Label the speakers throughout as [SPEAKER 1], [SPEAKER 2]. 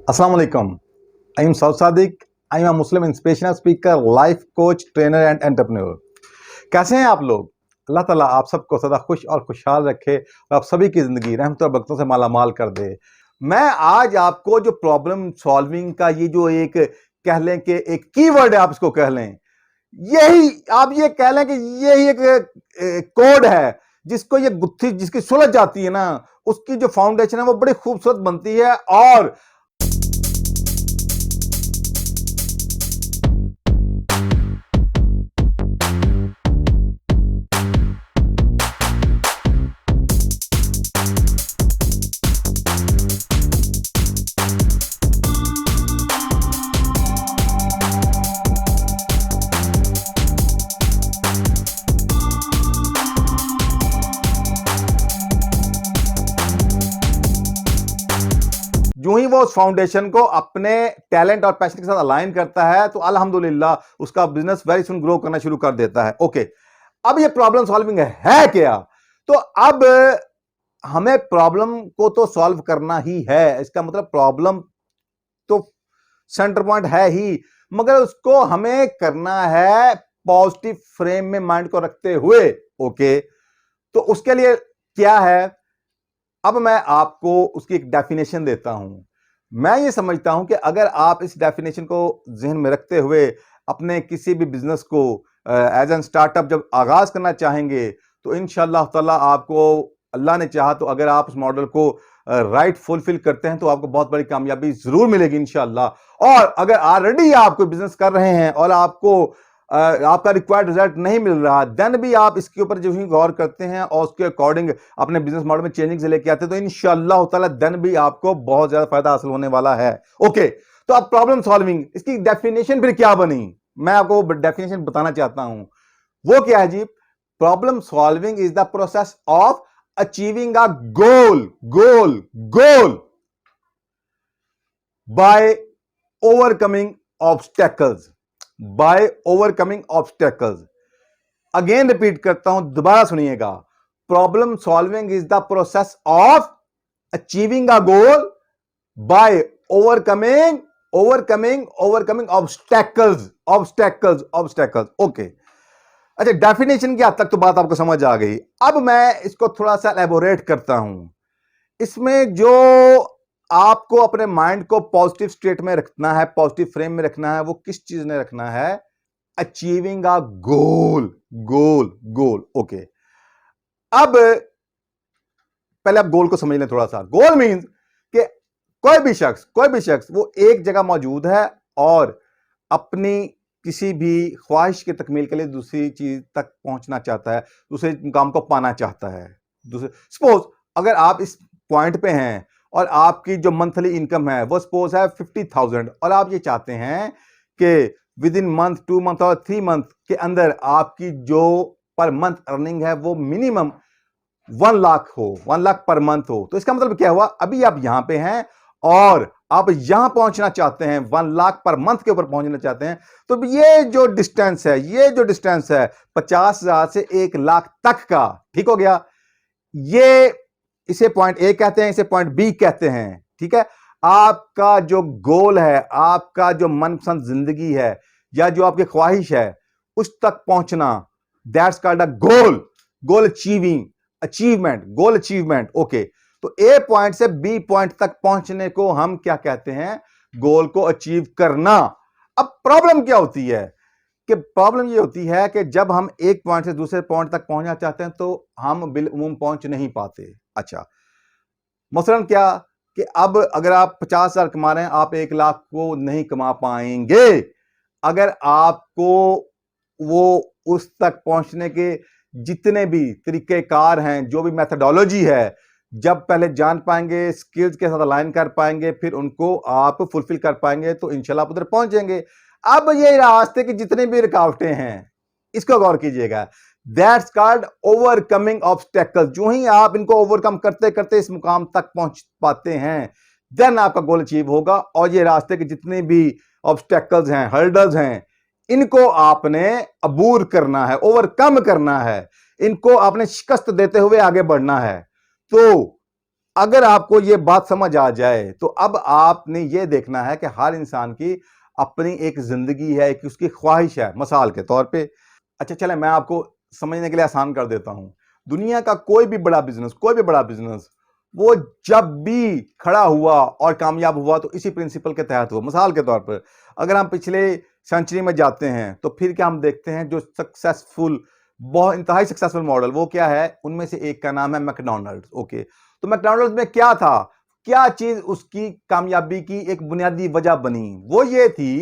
[SPEAKER 1] Assalamu alaikum. I am Saud Sadiq. I am a Muslim inspirational speaker, life coach, trainer and entrepreneur. कैसे हैं आप लोग? अल्लाह ताला आप सबको सदा खुश और खुशहाल रखे और आप सभी की ज़िंदगी रहमत और बरकतों से मालामाल कर दे। मैं आज आपको जो प्रॉब्लम सॉल्विंग का ये जो एक कह लें कि एक कीवर्ड है, आप इसको कह लें, यही आप ये कह लें कि यही एक कोड है जिसको ये गुत्थी जिसकी सुलझ जाती है ना, उसकी जो फाउंडेशन है वो बड़ी खूबसूरत बनती है। और जो ही वो उस फाउंडेशन को अपने टैलेंट और पैशन के साथ अलाइन करता है तो अल्हम्दुलिल्लाह उसका बिजनेस वेरी सुन ग्रो करना शुरू कर देता है। ओके, अब ये प्रॉब्लम सॉल्विंग है क्या? तो अब हमें प्रॉब्लम को तो सॉल्व करना ही है। इसका मतलब प्रॉब्लम तो सेंटर पॉइंट है ही, मगर उसको हमें करना है पॉजिटिव फ्रेम में माइंड को रखते हुए। ओके, तो उसके लिए क्या है, अब मैं आपको उसकी एक डेफिनेशन देता हूं। मैं ये समझता हूं कि अगर आप इस डेफिनेशन को जहन में रखते हुए अपने किसी भी बिजनेस को एज एन स्टार्टअप जब आगाज करना चाहेंगे तो इंशाअल्लाह ताला आपको, अल्लाह ने चाहा तो अगर आप उस मॉडल को राइट फुलफिल करते हैं तो आपको बहुत बड़ी कामयाबी जरूर मिलेगी इंशाअल्लाह। और अगर ऑलरेडी आप कोई बिजनेस कर रहे हैं और आपको आपका रिक्वायर्ड रिजल्ट नहीं मिल रहा, देन भी आप इसके ऊपर जो ही गौर करते हैं और उसके अकॉर्डिंग अपने बिजनेस मॉडल में चेंजिंग से लेके आते हैं तो इंशाअल्लाह ताला देन भी आपको बहुत ज्यादा फायदा हासिल होने वाला है। ओके, तो अब प्रॉब्लम सॉल्विंग, इसकी डेफिनेशन फिर क्या बनी, मैं आपको डेफिनेशन बताना चाहता हूं। वो क्या है जी? Problem solving is the process of achieving a goal by overcoming obstacles. By overcoming obstacles, again repeat करता हूं, दोबारा सुनिएगा। Problem solving is the process of achieving a goal by overcoming obstacles. Okay, अच्छा, डेफिनेशन की हद तक तो बात आपको समझ आ गई। अब मैं इसको थोड़ा सा एलेबोरेट करता हूं। इसमें जो आपको अपने माइंड को पॉजिटिव स्टेट में रखना है, पॉजिटिव फ्रेम में रखना है, वो किस चीज में रखना है? Achieving a goal. ओके, अब पहले आप गोल को समझ लें थोड़ा सा। गोल मीन्स कि कोई भी शख्स वो एक जगह मौजूद है और अपनी किसी भी ख्वाहिश के तकमील के लिए दूसरी चीज तक पहुंचना चाहता है, दूसरे मुकाम को पाना चाहता है। दूसरे सपोज अगर आप इस पॉइंट पे हैं और आपकी जो मंथली इनकम है वो सपोज है 50,000 और आप ये चाहते हैं कि विद इन मंथ, 2 मंथ और 3 मंथ के अंदर आपकी जो पर मंथ अर्निंग है वो मिनिमम 1 लाख हो, 1 लाख पर मंथ हो। तो इसका मतलब क्या हुआ, अभी आप यहां पे हैं और आप यहां पहुंचना चाहते हैं, 1 लाख पर मंथ के ऊपर पहुंचना चाहते हैं। तो ये जो डिस्टेंस है 50,000 से 1 लाख तक का, ठीक हो गया। ये इसे पॉइंट ए कहते हैं, इसे पॉइंट बी कहते हैं, ठीक है। आपका जो गोल है, आपका जो मनपसंद जिंदगी है या जो आपकी ख्वाहिश है उस तक पहुंचना, that's called a goal achievement. Okay, तो ए पॉइंट से बी पॉइंट तक पहुंचने को हम क्या कहते हैं? गोल को अचीव करना। अब प्रॉब्लम क्या होती है कि प्रॉब्लम ये होती है कि जब हम एक पॉइंट से दूसरे पॉइंट तक पहुंचना चाहते हैं तो हम बिलउमूम पहुंच नहीं पाते। अच्छा, मसलन क्या कि अब अगर आप 50,000 कमा रहे हैं, आप 1 लाख को नहीं कमा पाएंगे अगर आपको वो उस तक पहुंचने के जितने भी तरीकेकार हैं, जो भी मेथडोलॉजी है, जब पहले जान पाएंगे, स्किल्स के साथ अलाइन कर पाएंगे, फिर उनको आप फुलफिल कर पाएंगे तो इंशाल्लाह आप उधर पहुंचेंगे। अब ये रास्ते की जितनी भी रुकावटें हैं, इसको गौर कीजिएगा, दैट्स कॉल्ड ओवरकमिंग ऑब्स्टेकल्स। जो ही आप इनको ओवरकम करते करते इस मुकाम तक पहुंच पाते हैं, देन आपका गोल अचीव होगा। और ये रास्ते के जितने भी ऑब्स्टेकल्स हैं, हर्डल्स हैं, इनको आपने अबूर करना है, ओवरकम करना है, इनको आपने शिकस्त देते हुए आगे बढ़ना है। तो अगर आपको ये बात समझ आ जाए तो अब आपने ये देखना है कि हर इंसान की अपनी एक जिंदगी है, एक उसकी ख्वाहिश है। मिसाल के तौर पे, अच्छा चले मैं आपको समझने के लिए आसान कर देता हूं। दुनिया का कोई भी बड़ा बिजनेस वो जब भी खड़ा हुआ और कामयाब हुआ तो इसी प्रिंसिपल के तहत हुआ। मिसाल के तौर पर अगर हम पिछले सेंचुरी में जाते हैं तो फिर क्या हम देखते हैं, जो सक्सेसफुल, बहुत इंतहाई सक्सेसफुल मॉडल वो क्या है, उनमें से एक का नाम है मैकडॉनल्ड्स। ओके, तो मैकडॉनल्ड्स में क्या था, क्या चीज उसकी कामयाबी की एक बुनियादी वजह बनी, वो ये थी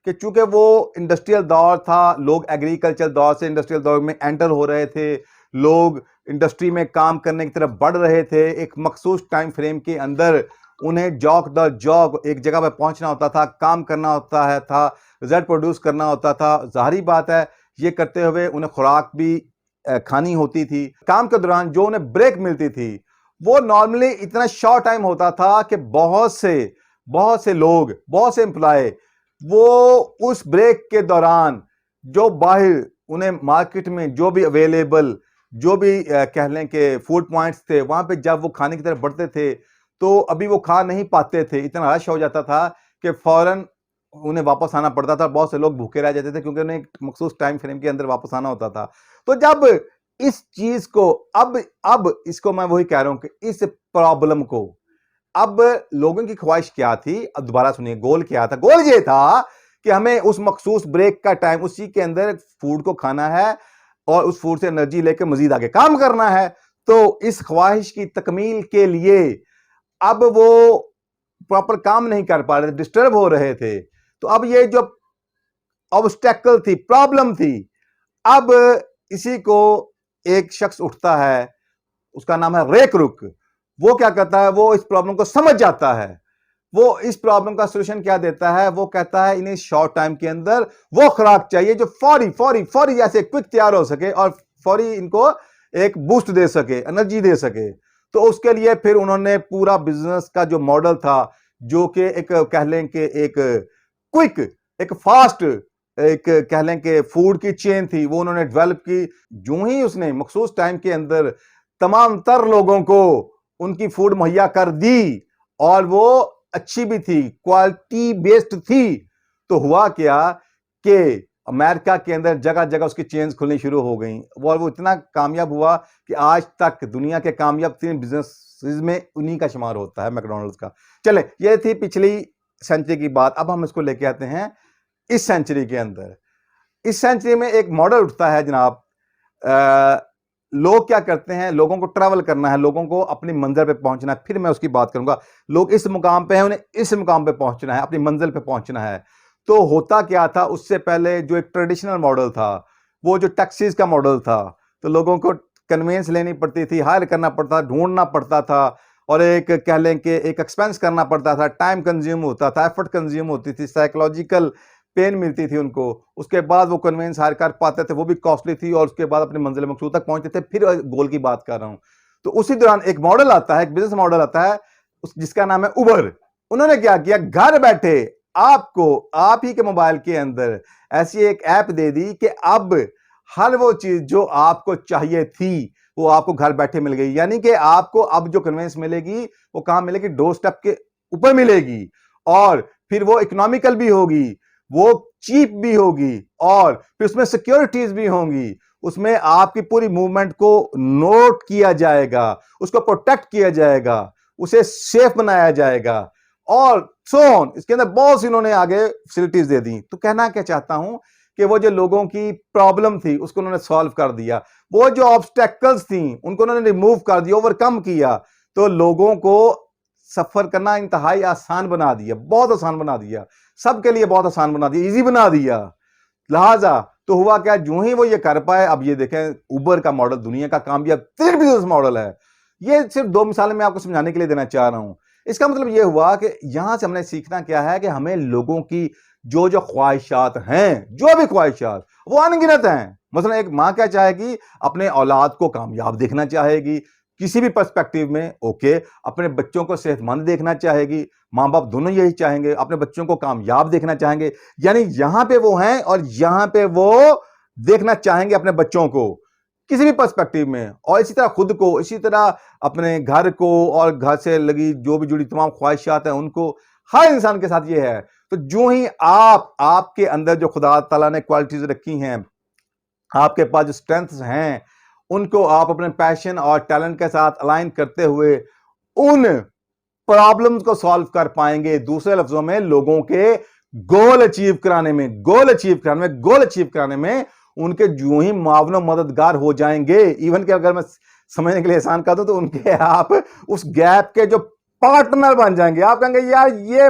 [SPEAKER 1] कि चूंकि वो इंडस्ट्रियल दौर था, लोग एग्रीकल्चर दौर से इंडस्ट्रियल दौर में एंटर हो रहे थे, लोग इंडस्ट्री में काम करने की तरफ बढ़ रहे थे, एक मखसूस टाइम फ्रेम के अंदर उन्हें जॉब द जॉब एक जगह पर पहुंचना होता था, काम करना होता है था, रिजल्ट प्रोड्यूस करना होता था। जाहिर बात है ये करते हुए उन्हें खुराक भी खानी होती थी। काम के दौरान जो उन्हें ब्रेक मिलती थी वो नॉर्मली इतना शॉर्ट टाइम होता था कि बहुत से लोग, बहुत से एम्प्लॉय वो उस ब्रेक के दौरान जो बाहर उन्हें मार्केट में जो भी अवेलेबल, जो भी कह लें कि फूड पॉइंट्स थे, वहां पे जब वो खाने की तरफ बढ़ते थे तो अभी वो खा नहीं पाते थे, इतना रश हो जाता था कि फौरन उन्हें वापस आना पड़ता था। बहुत से लोग भूखे रह जाते थे क्योंकि उन्हें एक मखसूस टाइम फ्रेम के अंदर वापस आना होता था। तो जब इस चीज को अब इसको मैं वही कह रहा हूं कि इस प्रॉब्लम को, अब लोगों की ख्वाहिश क्या थी, अब दोबारा सुनिए, गोल क्या था, गोल ये था कि हमें उस मखसूस ब्रेक का टाइम, उसी के अंदर फूड को खाना है और उस फूड से एनर्जी लेकर मजीद आगे काम करना है। तो इस ख्वाहिश की तकमील के लिए अब वो प्रॉपर काम नहीं कर पा रहे थे, डिस्टर्ब हो रहे थे। तो अब ये जो ऑब्स्टेकल थी, प्रॉब्लम थी, अब इसी को एक शख्स उठता है, उसका नाम है रे क्रुक। वो क्या करता है, वो इस प्रॉब्लम को समझ जाता है, वो इस प्रॉब्लम का सॉल्यूशन क्या देता है, वो कहता है इन्हें शॉर्ट टाइम के अंदर वो खुराक चाहिए जो फौरी फौरी फौरी जैसे क्विक तैयार हो सके और फौरी इनको एक बूस्ट दे सके, एनर्जी दे सके। तो उसके लिए फिर उन्होंने पूरा बिजनेस का जो मॉडल था, जो कि एक कह लें कि एक क्विक, एक फास्ट, एक कह लें कि फूड की चेन थी, वो उन्होंने डेवलप की। जो ही उसने मखसूस टाइम के अंदर तमाम तर लोगों को उनकी फूड मुहैया कर दी और वो अच्छी भी थी, क्वालिटी बेस्ड थी, तो हुआ क्या कि अमेरिका के अंदर जगह जगह उसकी चेन्स खुलनी शुरू हो गई और वो इतना कामयाब हुआ कि आज तक दुनिया के कामयाब 3 बिजनेस में उन्हीं का शुमार होता है, मैकडॉनल्ड्स का। चले, ये थी पिछली सेंचुरी की बात। अब हम इसको लेके आते हैं इस सेंचुरी के अंदर। इस सेंचुरी में एक मॉडल उठता है जनाब, लोग क्या करते हैं, लोगों को ट्रैवल करना है, लोगों को अपनी मंजिल पे पहुंचना है, फिर मैं उसकी बात करूंगा। लोग इस मुकाम पे हैं, उन्हें इस मुकाम पे पहुंचना है, अपनी मंजिल पे पहुंचना है। तो होता क्या था, उससे पहले जो एक ट्रेडिशनल मॉडल था, वो जो टैक्सीज का मॉडल था, तो लोगों को कन्वेंस लेनी पड़ती थी, हायर करना पड़ता, ढूंढना पड़ता था और एक कह लें कि एक एक्सपेंस करना पड़ता था, टाइम कंज्यूम होता था, एफर्ट कंज्यूम होती थी, साइकोलॉजिकल पेन मिलती थी उनको। उसके बाद वो कन्वेंस हायर कर पाते थे, वो भी कॉस्टली थी, और उसके बाद अपने मंजिल मकसूद तक पहुंचते थे। फिर गोल की बात कर रहा हूं, तो उसी दौरान एक मॉडल आता है, एक बिजनेस मॉडल आता है जिसका नाम है उबर। उन्होंने क्या किया, घर बैठे आपको आप ही के मोबाइल के अंदर ऐसी एक ऐप दे दी कि अब हर वो चीज जो आपको चाहिए थी वो आपको घर बैठे मिल गई। यानी कि आपको अब जो कन्वेंस मिलेगी वो कहां मिलेगी, डोर स्टेप के ऊपर मिलेगी, और फिर वो इकोनॉमिकल भी होगी, वो चीप भी होगी, और फिर उसमें सिक्योरिटीज भी होंगी, उसमें आपकी पूरी मूवमेंट को नोट किया जाएगा, उसको प्रोटेक्ट किया जाएगा, उसे सेफ बनाया जाएगा, और सो ऑन। इसके अंदर बहुत सी इन्होंने आगे फैसिलिटीज दे दी। तो कहना क्या चाहता हूं कि वो जो लोगों की प्रॉब्लम थी उसको उन्होंने सॉल्व कर दिया, वो जो ऑब्स्टेकल्स थी उनको उन्होंने रिमूव कर दिया, ओवरकम किया, तो लोगों को सफर करना इंतहाई आसान बना दिया, बहुत आसान बना दिया, सबके लिए बहुत आसान बना दिया, इजी बना दिया। लिहाजा तो हुआ क्या, जो ही वो ये कर पाए, अब ये देखें उबर का मॉडल दुनिया का कामयाब तीन बिजनेस मॉडल है। ये सिर्फ 2 मिसालें मैं आपको समझाने के लिए देना चाह रहा हूं। इसका मतलब ये हुआ कि यहां से हमने सीखना क्या है कि हमें लोगों की जो जो ख्वाहिशात हैं, जो भी ख्वाहिशात, वो अनगिनत हैं। मसलन एक मां क्या चाहेगी, अपने औलाद को कामयाब देखना चाहेगी किसी भी पर्सपेक्टिव में, ओके, अपने बच्चों को सेहतमंद देखना चाहेगी, मां बाप दोनों यही चाहेंगे, अपने बच्चों को कामयाब देखना चाहेंगे। यानी यहां पे वो हैं और यहां पे वो देखना चाहेंगे अपने बच्चों को। किसी भी पर्सपेक्टिव में, और इसी तरह खुद को, इसी तरह अपने घर को और घर से लगी जो भी जुड़ी तमाम ख्वाहिशात हैं उनको, हर इंसान के साथ ये है। तो जो ही आपके अंदर जो खुदा ताला ने क्वालिटीज रखी हैं, आपके पास जो स्ट्रेंथ्स हैं, उनको आप अपने पैशन और टैलेंट के साथ अलाइन करते हुए उन प्रॉब्लम्स को सॉल्व कर पाएंगे। दूसरे लफ्जों में लोगों के गोल अचीव कराने में उनके जो ही मावनो मददगार हो जाएंगे। इवन कि अगर मैं समझने के लिए आसान कर दूं तो उनके आप उस गैप के जो पार्टनर बन जाएंगे। आप कहेंगे यार ये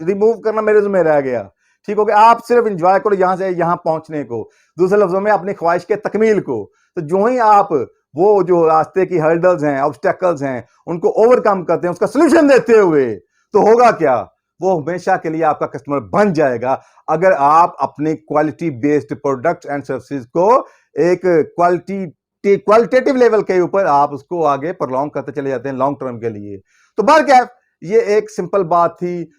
[SPEAKER 1] रिमूव करना मेरे में रह गया, ठीक हो गया। आप सिर्फ एंजॉय करो यहां से यहां पहुंचने को, दूसरे लफ्जों में अपनी ख्वाहिश के तकमील को। तो जो ही आप वो जो रास्ते की हर्डल्स हैं, ऑब्स्टेकल्स हैं, उनको ओवरकम करते हैं, उसका सोल्यूशन देते हुए, तो होगा क्या, वो हमेशा के लिए आपका कस्टमर बन जाएगा। अगर आप अपने quality based products and services को एक क्वालिटेटिव लेवल के ऊपर आप उसको आगे प्रलॉन्ग करते चले जाते हैं लॉन्ग टर्म के लिए। तो बहरकैफ ये एक सिंपल बात थी।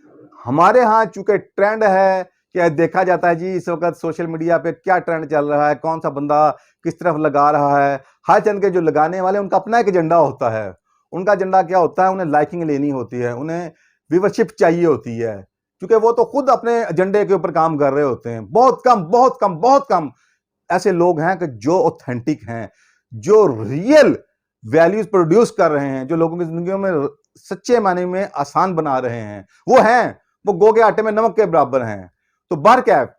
[SPEAKER 1] हमारे यहाँ चूंकि ट्रेंड है कि देखा जाता है जी इस वक्त सोशल मीडिया पे क्या ट्रेंड चल रहा है, कौन सा बंदा किस तरफ लगा रहा है। हर चंद के जो लगाने वाले उनका अपना एक एजेंडा होता है। उनका एजेंडा क्या होता है, उन्हें लाइकिंग लेनी होती है, उन्हें व्यूवरशिप चाहिए होती है, क्योंकि वो तो खुद अपने एजेंडे के ऊपर काम कर रहे होते हैं। बहुत कम ऐसे लोग हैं कि जो ऑथेंटिक हैं, जो रियल वैल्यूज प्रोड्यूस कर रहे हैं, जो लोगों की जिंदगियों में सच्चे मायने में आसान बना रहे हैं। वो गो के आटे में नमक के बराबर हैं। तो बहरकैफ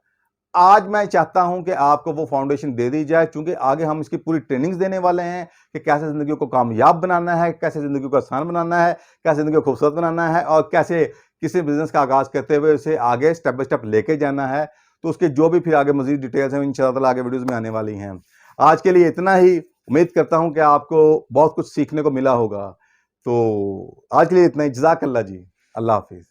[SPEAKER 1] आज मैं चाहता हूं कि आपको वो फाउंडेशन दे दी जाए, क्योंकि आगे हम इसकी पूरी ट्रेनिंग्स देने वाले हैं कि कैसे जिंदगी को कामयाब बनाना है, कैसे जिंदगी को आसान बनाना है, कैसे जिंदगी को खूबसूरत बनाना है, और कैसे किसी बिजनेस का आगाज करते हुए उसे आगे स्टेप बाय स्टेप लेके जाना है। तो उसके जो भी फिर आगे मजीद डिटेल्स हैं इंशाअल्लाह आगे वीडियोस में आने वाली हैं। आज के लिए इतना ही। उम्मीद करता हूं कि आपको बहुत कुछ सीखने को मिला होगा। तो आज के लिए इतना ही। जज़ाकल्लाह जी। अल्लाह हाफिज।